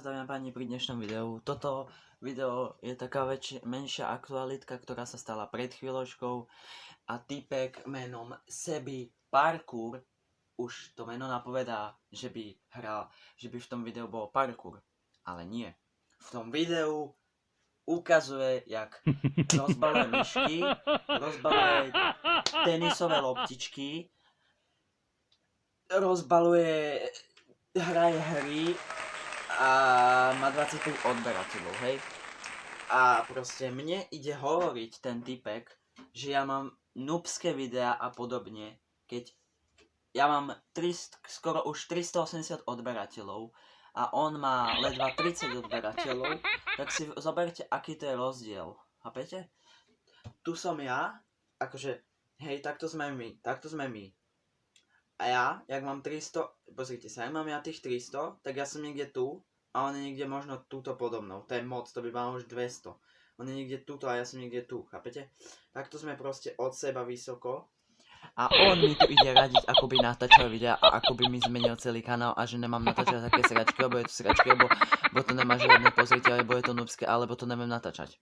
vás, dámy a páni, pri dnešnom videu. Toto video je taká menšia aktualitka, ktorá sa stala pred chvíľočkou a typek menom Sebi Parkour, už to meno napovedá, že by v tom videu bol parkour, ale nie. V tom videu ukazuje, jak rozbaluje myšky, rozbaluje tenisové loptičky, hraje hry a má 25 odberateľov, hej. A proste mne ide hovoriť ten typek, že ja mám noobské videá a podobne, keď ja mám skoro už 380 odberateľov a on má ledva 30 odberateľov, tak si zoberte, aký to je rozdiel. Chápete? Tu som ja, akože, hej, takto sme my. A ja, jak mám 300, pozrite sa, jak mám ja tých 300, tak ja som niekde tu a on je niekde možno túto podobnou. To je moc, to by mal už 200. On je niekde tuto a ja som niekde tu, chápete? Takto sme proste od seba vysoko. A on mi tu ide radiť, ako by natáčal videa a ako by mi zmenil celý kanál a že nemám natáčať také sračky, lebo je to sračky, lebo to nemá žiadne pozrite, alebo je to noobské, alebo to neviem natáčať.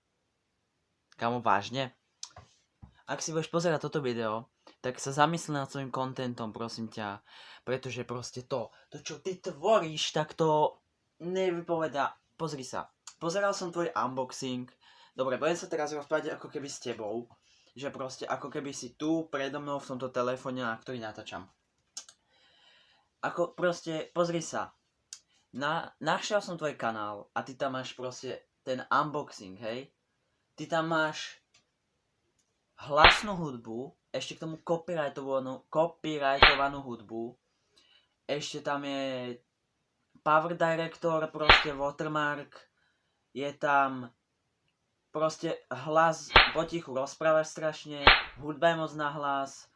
Kamo, vážne? Ak si budeš pozerať toto video, tak sa zamysli nad svojím kontentom, prosím ťa. Pretože proste to, čo ty tvoríš, tak to nevypovedá. Pozri sa. Pozeral som tvoj unboxing. Dobre, budem sa teraz rozprávať ako keby s tebou. Že proste ako keby si tu predo mnou v tomto telefóne, na ktorý natáčam. Ako proste, pozri sa. Našiel som tvoj kanál a ty tam máš proste ten unboxing, hej. Ty tam máš hlasnú hudbu, ešte k tomu copyrightovanú hudbu, ešte tam je Power Director, proste Watermark, je tam proste hlas, potichu rozprávaš strašne, hudba je moc na hlas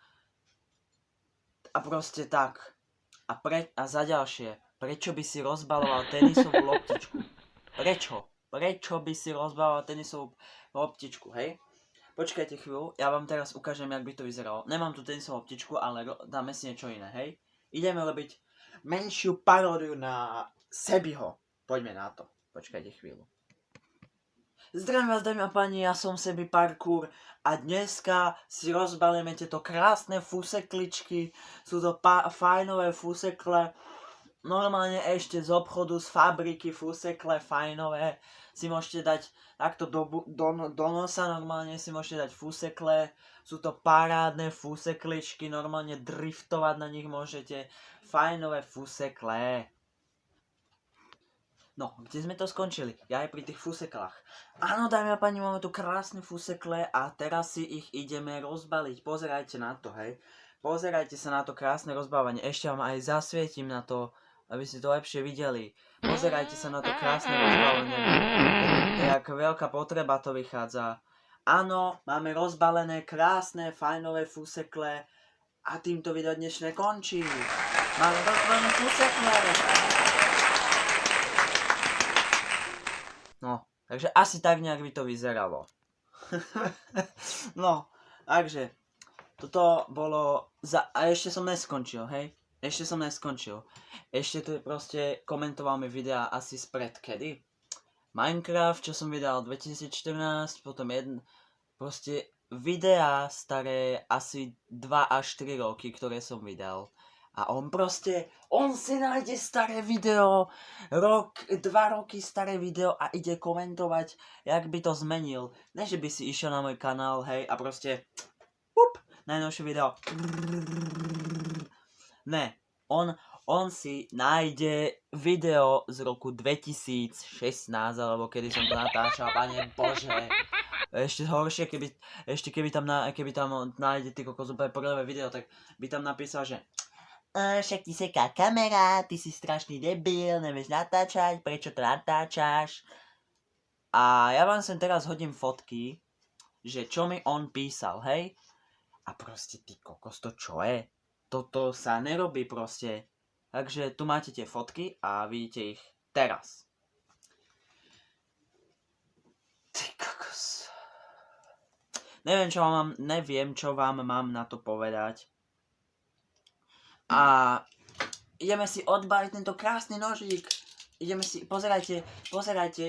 a proste tak. A za ďalšie, prečo by si rozbaloval tenisovú loptičku? Prečo? Prečo by si rozbaloval tenisovú loptičku, hej? Počkajte chvíľu, ja vám teraz ukážem, jak by to vyzeralo. Nemám tu tenisovú loptičku, ale dáme si niečo iné, hej? Ideme robiť menšiu paródiu na Sebiho. Poďme na to. Počkajte chvíľu. Zdravím vás, dámy a páni, ja som Sebi Parkour a dneska si rozbalíme tieto krásne fusekličky. Sú to fajnové fusekle. Normálne ešte z obchodu, z fabriky fusekle fajnové. Si môžete dať takto do nosa, normálne si môžete dať fusekle. Sú to parádne fusekličky, normálne driftovať na nich môžete. Fajnové fusekle. No, kde sme to skončili? Ja aj pri tých fuseklách. Áno, dámy a páni, máme tu krásne fusekle a teraz si ich ideme rozbaliť. Pozerajte na to, hej. Pozerajte sa na to krásne rozbávanie. Ešte vám aj zasvietím na to, aby ste to lepšie videli. Pozerajte sa na to krásne rozbalenie. Jak veľká potreba to vychádza. Áno, máme rozbalené krásne, fajnové fusekle a týmto video dnešné končí. Máme rozbalené fusekle. No, takže asi tak nejak by to vyzeralo. No, takže toto bolo a ešte som neskončil, hej? Ešte tu je proste, komentoval mi videa asi spred kedy? Minecraft, čo som vydal 2014, potom proste videá staré asi 2 až 3 roky, ktoré som vydal. A on si nájde staré video, 2 roky staré video a ide komentovať, jak by to zmenil. Ne, že by si išiel na môj kanál, hej, a proste, najnovšie video. Ne, on si nájde video z roku 2016, alebo kedy som to natáčal, pane Bože. Ešte horšie, keby tam nájde ty kokos úplne prvé video, tak by tam napísal, že však ti seká kamera, ty si strašný debil, nevieš natáčať, prečo to natáčaš? A ja vám sem teraz hodím fotky, že čo mi on písal, hej? A proste ty kokos, to čo je? Toto sa nerobí proste. Takže tu máte tie fotky a vidíte ich teraz. Ty kokos. Neviem, čo vám mám na to povedať. A ideme si odbaliť tento krásny nožík. ideme si, pozerajte,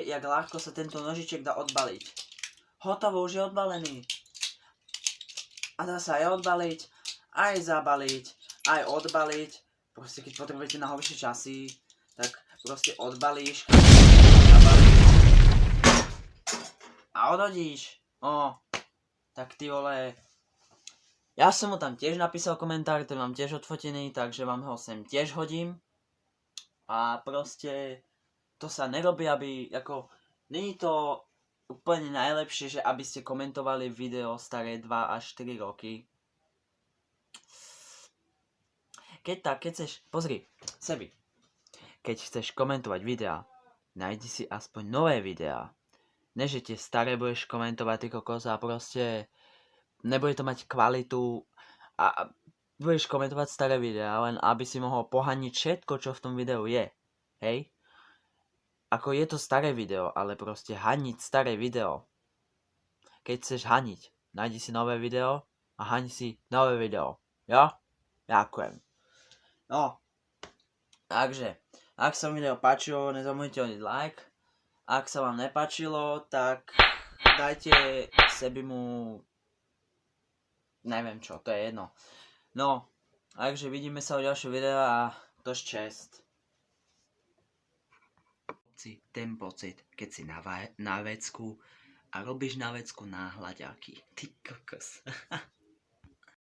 jak ľahko sa tento nožiček dá odbaliť. Hotovo, už je odbalený. A dá sa aj odbaliť, aj zabaliť, aj odbaliť. Proste keď potrebujete na horšie časy, tak proste odbalíš, zabalíš a odhodíš. Tak ty vole. Ja som mu tam tiež napísal komentár, ten mám tiež odfotený, takže vám ho sem tiež hodím. A proste to sa nerobí, aby, ako, není to úplne najlepšie, že aby ste komentovali video staré 2 až 4 roky. Keď chceš, pozri, Sebi, keď chceš komentovať videá, nájdi si aspoň nové videá. Ne, že tie staré budeš komentovať, ty kokos, a proste nebude to mať kvalitu a budeš komentovať staré videá, len aby si mohol pohaniť všetko, čo v tom videu je. Hej? Ako je to staré video, ale proste haniť staré video. Keď chceš haniť, nájdi si nové video a haň si nové video. Jo? Ďakujem. No, takže, ak sa video páčilo, nezabudnite hodíť like. Ak sa vám nepáčilo, tak dajte sebi mu, neviem čo, to je jedno. No, takže vidíme sa u ďalšieho videa a to čest. Ten pocit, keď si na vecku a robíš na vecku náhľaďaky. Ty kokos.